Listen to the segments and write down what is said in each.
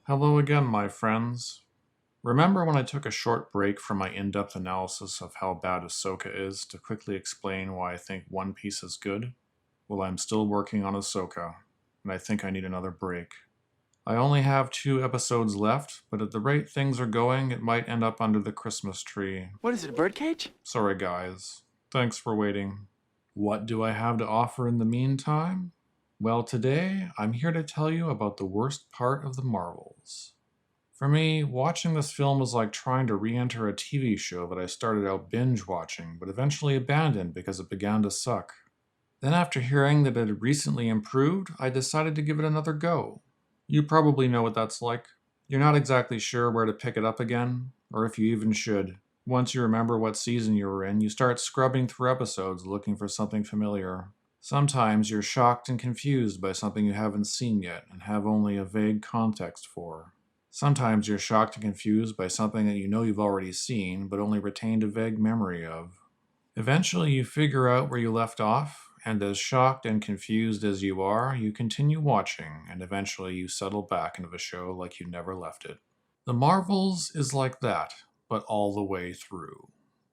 Hello again, my friends. Remember when I took a short break from my in-depth analysis of how bad Ahsoka is to quickly explain why I think One Piece is good? Well, I'm still working on Ahsoka, and I think I need another break. I only have 2 episodes left, but at the rate things are going, it might end up under the Christmas tree. What is it, a birdcage? Sorry, guys. Thanks for waiting. What do I have to offer in the meantime? Well, today I'm here to tell you about the worst part of the Marvels. For me, watching this film was like trying to re-enter a TV show that I started out binge watching, but eventually abandoned because it began to suck. Then after hearing that it had recently improved, I decided to give it another go. You probably know what that's like. You're not exactly sure where to pick it up again, or if you even should. Once you remember what season you were in, you start scrubbing through episodes looking for something familiar. Sometimes you're shocked and confused by something you haven't seen yet and have only a vague context for. Sometimes you're shocked and confused by something that you know you've already seen, but only retained a vague memory of. Eventually you figure out where you left off, and as shocked and confused as you are, you continue watching, and eventually you settle back into the show like you never left it. The Marvels is like that, but all the way through.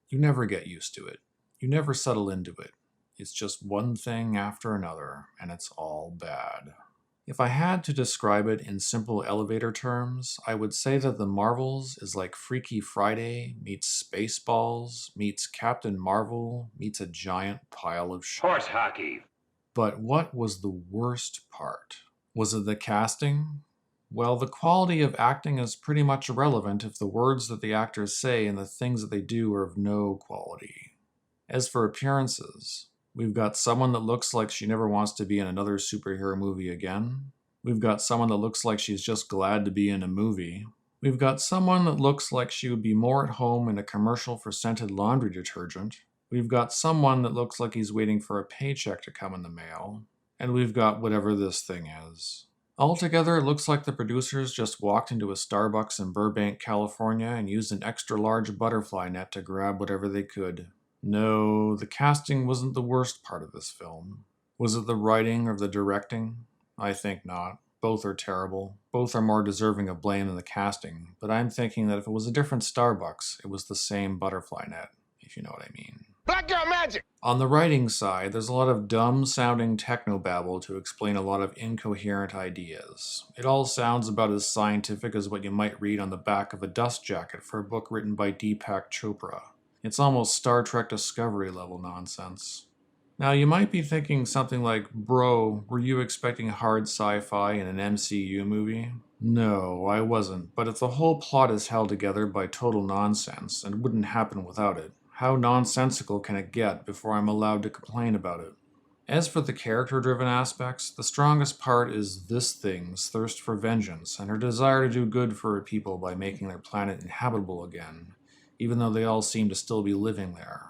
You never get used to it. You never settle into it. It's just one thing after another, and it's all bad. If I had to describe it in simple elevator terms, I would say that The Marvels is like Freaky Friday meets Spaceballs meets Captain Marvel meets a giant pile of shit. Horse hockey. But what was the worst part? Was it the casting? Well, the quality of acting is pretty much irrelevant if the words that the actors say and the things that they do are of no quality. As for appearances, we've got someone that looks like she never wants to be in another superhero movie again. We've got someone that looks like she's just glad to be in a movie. We've got someone that looks like she would be more at home in a commercial for scented laundry detergent. We've got someone that looks like he's waiting for a paycheck to come in the mail. And we've got whatever this thing is. Altogether, it looks like the producers just walked into a Starbucks in Burbank, California and used an extra large butterfly net to grab whatever they could. No, the casting wasn't the worst part of this film. Was it the writing or the directing? I think not. Both are terrible. Both are more deserving of blame than the casting, but I'm thinking that if it was a different Starbucks, it was the same butterfly net, if you know what I mean. Black girl magic! On the writing side, there's a lot of dumb-sounding technobabble to explain a lot of incoherent ideas. It all sounds about as scientific as what you might read on the back of a dust jacket for a book written by Deepak Chopra. It's almost Star Trek Discovery level nonsense. Now you might be thinking something like, bro, were you expecting hard sci-fi in an MCU movie? No, I wasn't, but if the whole plot is held together by total nonsense, and wouldn't happen without it, how nonsensical can it get before I'm allowed to complain about it? As for the character-driven aspects, the strongest part is this thing's thirst for vengeance and her desire to do good for her people by making their planet inhabitable again, even though they all seem to still be living there.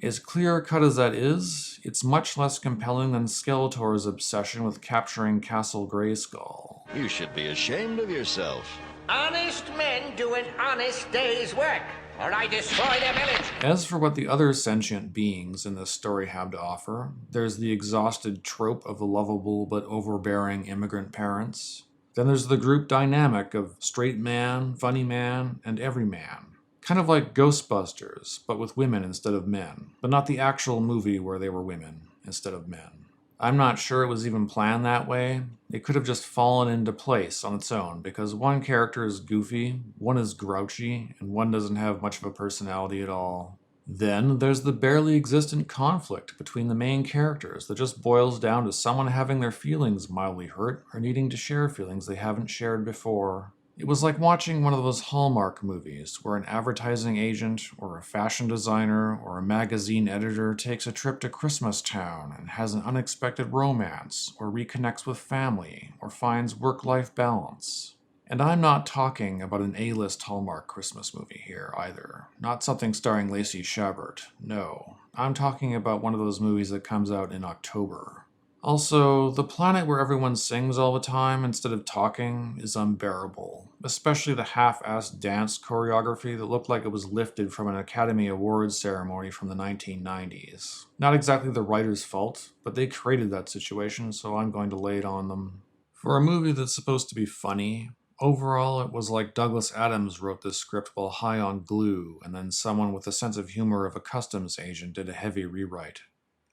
As clear-cut as that is, it's much less compelling than Skeletor's obsession with capturing Castle Grayskull. You should be ashamed of yourself. Honest men do an honest day's work, or I destroy their village. As for what the other sentient beings in this story have to offer, there's the exhausted trope of the lovable but overbearing immigrant parents. Then there's the group dynamic of straight man, funny man, and everyman. Kind of like Ghostbusters, but with women instead of men. But not the actual movie where they were women instead of men. I'm not sure it was even planned that way. It could have just fallen into place on its own, because one character is goofy, one is grouchy, and one doesn't have much of a personality at all. Then there's the barely existent conflict between the main characters that just boils down to someone having their feelings mildly hurt or needing to share feelings they haven't shared before. It was like watching one of those Hallmark movies where an advertising agent or a fashion designer or a magazine editor takes a trip to Christmas Town and has an unexpected romance or reconnects with family or finds work-life balance. And I'm not talking about an A-list Hallmark Christmas movie here either. Not something starring Lacey Chabert, no. I'm talking about one of those movies that comes out in October. Also, the planet where everyone sings all the time instead of talking is unbearable, especially the half-assed dance choreography that looked like it was lifted from an Academy Awards ceremony from the 1990s. Not exactly the writer's fault, but they created that situation, so I'm going to lay it on them. For a movie that's supposed to be funny, Overall, it was like Douglas Adams wrote this script while high on glue, and then someone with the sense of humor of a customs agent did a heavy rewrite.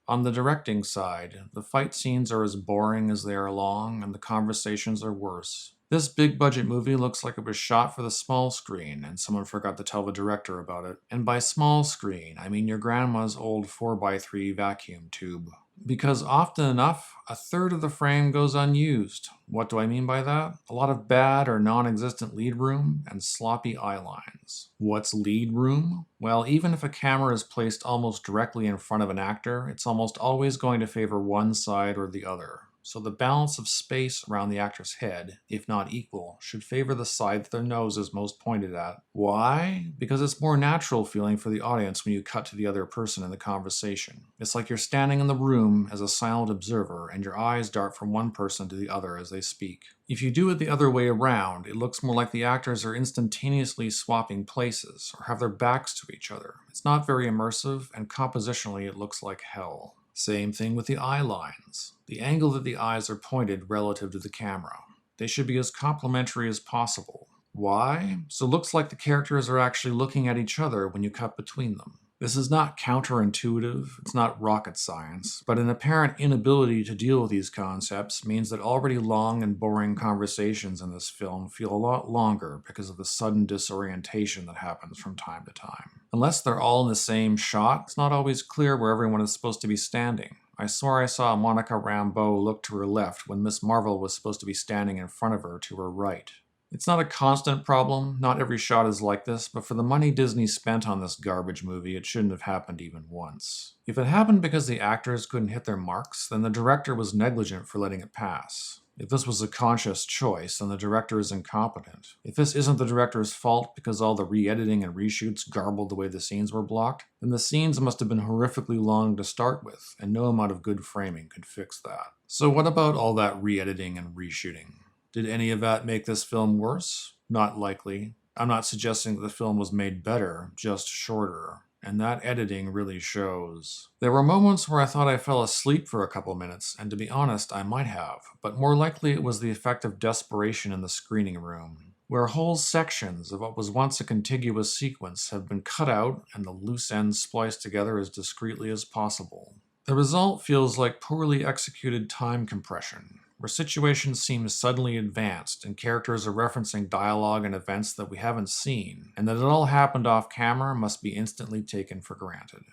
On the directing side, the fight scenes are as boring as they are long, and the conversations are worse. This big-budget movie looks like it was shot for the small screen, and someone forgot to tell the director about it. And by small screen, I mean your grandma's old 4x3 vacuum tube. Because often enough, a third of the frame goes unused. What do I mean by that? A lot of bad or non-existent lead room and sloppy eye lines. What's lead room? Well, even if a camera is placed almost directly in front of an actor, it's almost always going to favor one side or the other. So the balance of space around the actor's head, if not equal, should favor the side that their nose is most pointed at. Why? Because it's more natural feeling for the audience when you cut to the other person in the conversation. It's like you're standing in the room as a silent observer and your eyes dart from one person to the other as they speak. If you do it the other way around, it looks more like the actors are instantaneously swapping places or have their backs to each other. It's not very immersive, and compositionally it looks like hell. Same thing with the eye lines. The angle that the eyes are pointed relative to the camera. They should be as complementary as possible. Why? So it looks like the characters are actually looking at each other when you cut between them. This is not counterintuitive, it's not rocket science, but an apparent inability to deal with these concepts means that already long and boring conversations in this film feel a lot longer because of the sudden disorientation that happens from time to time. Unless they're all in the same shot, it's not always clear where everyone is supposed to be standing. I swore I saw Monica Rambeau look to her left when Miss Marvel was supposed to be standing in front of her to her right. It's not a constant problem, not every shot is like this, but for the money Disney spent on this garbage movie, it shouldn't have happened even once. If it happened because the actors couldn't hit their marks, then the director was negligent for letting it pass. If this was a conscious choice, then the director is incompetent. If this isn't the director's fault because all the re-editing and reshoots garbled the way the scenes were blocked, then the scenes must have been horrifically long to start with, and no amount of good framing could fix that. So what about all that re-editing and reshooting? Did any of that make this film worse? Not likely. I'm not suggesting that the film was made better, just shorter. And that editing really shows. There were moments where I thought I fell asleep for a couple minutes, and to be honest, I might have, but more likely it was the effect of desperation in the screening room, where whole sections of what was once a contiguous sequence have been cut out and the loose ends spliced together as discreetly as possible. The result feels like poorly executed time compression, where situations seem suddenly advanced and characters are referencing dialogue and events that we haven't seen, and that it all happened off camera must be instantly taken for granted.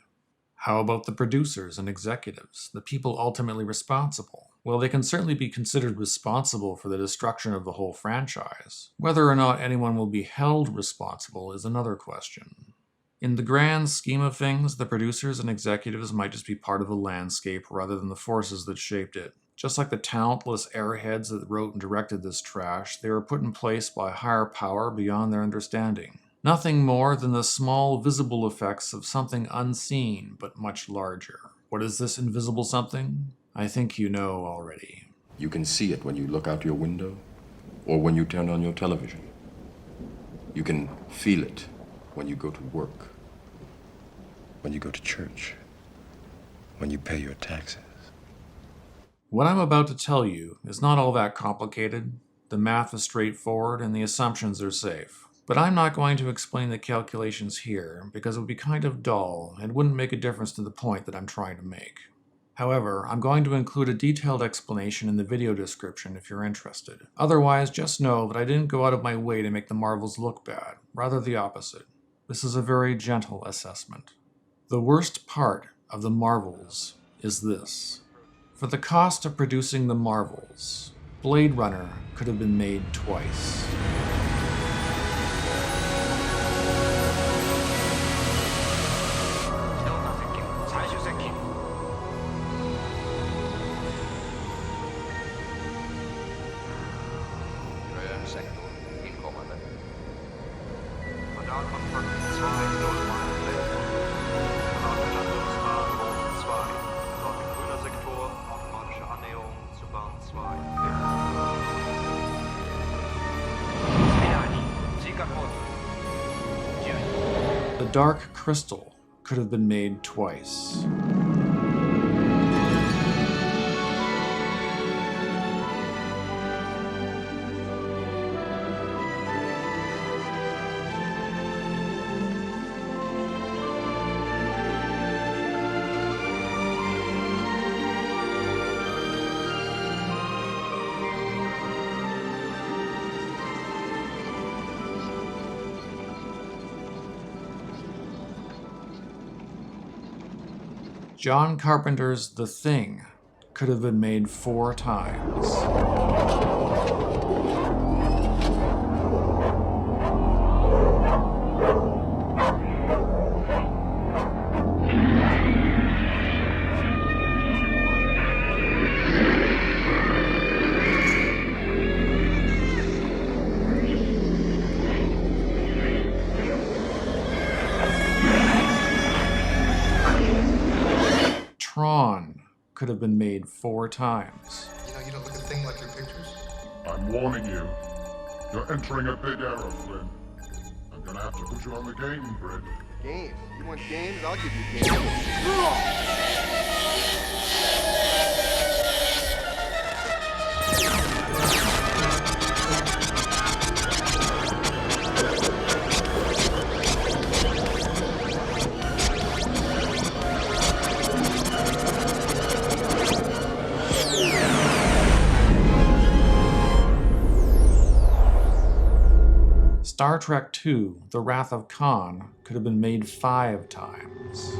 How about the producers and executives, the people ultimately responsible? Well, they can certainly be considered responsible for the destruction of the whole franchise. Whether or not anyone will be held responsible is another question. In the grand scheme of things, the producers and executives might just be part of the landscape rather than the forces that shaped it. Just like the talentless airheads that wrote and directed this trash, they were put in place by a higher power beyond their understanding. Nothing more than the small visible effects of something unseen, but much larger. What is this invisible something? I think you know already. You can see it when you look out your window or when you turn on your television. You can feel it when you go to work, when you go to church, when you pay your taxes. What I'm about to tell you is not all that complicated. The math is straightforward and the assumptions are safe. But I'm not going to explain the calculations here because it would be kind of dull and wouldn't make a difference to the point that I'm trying to make. However, I'm going to include a detailed explanation in the video description if you're interested. Otherwise, just know that I didn't go out of my way to make the Marvels look bad, rather the opposite. This is a very gentle assessment. The worst part of the Marvels is this. For the cost of producing the Marvels, Blade Runner could have been made twice. The Dark Crystal could have been made twice. John Carpenter's The Thing could have been made 4 times. Tron could have been made 4 times. You don't look a thing like your pictures. I'm warning you. You're entering a big error, Flynn. I'm gonna have to put you on the game grid. Games? You want games? I'll give you games. Star Trek II, The Wrath of Khan could have been made 5 times.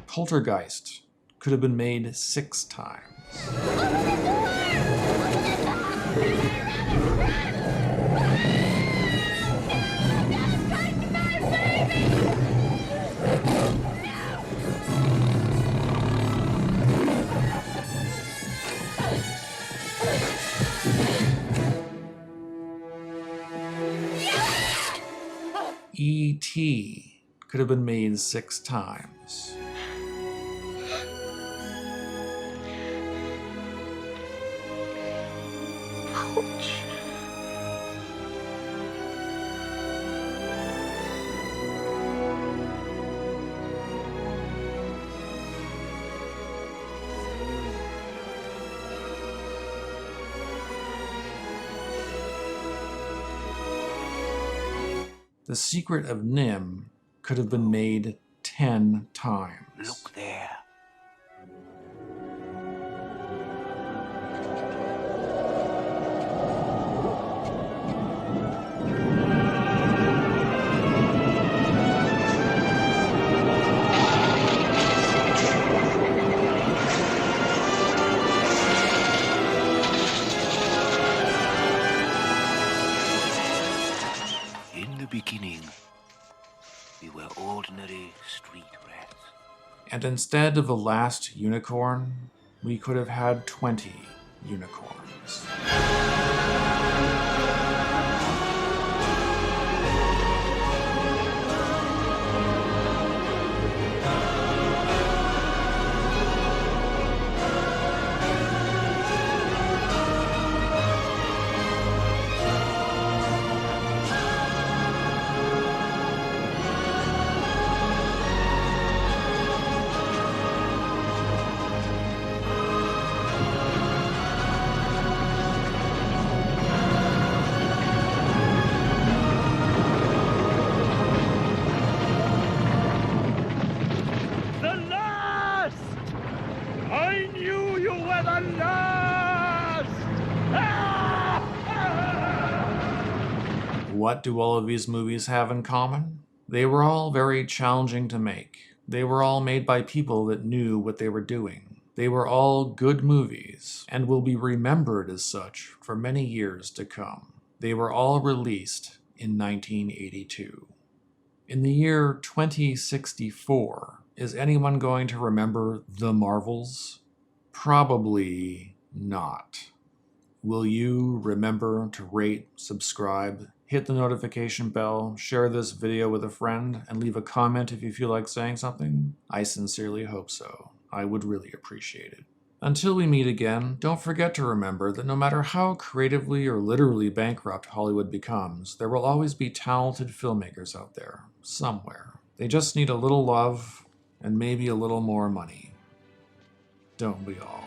Poltergeist could have been made 6 times. E.T. could have been made 6 times. The Secret of Nim could have been made 10 times. Look there. Beginning, we were ordinary street rats. And instead of the last unicorn, we could have had 20 unicorns. What do all of these movies have in common? They were all very challenging to make. They were all made by people that knew what they were doing. They were all good movies, and will be remembered as such for many years to come. They were all released in 1982. In the year 2064, is anyone going to remember The Marvels? Probably not. Will you remember to rate, subscribe, hit the notification bell, share this video with a friend, and leave a comment if you feel like saying something? I sincerely hope so. I would really appreciate it. Until we meet again, don't forget to remember that no matter how creatively or literally bankrupt Hollywood becomes, there will always be talented filmmakers out there, somewhere. They just need a little love and maybe a little more money. Don't we all?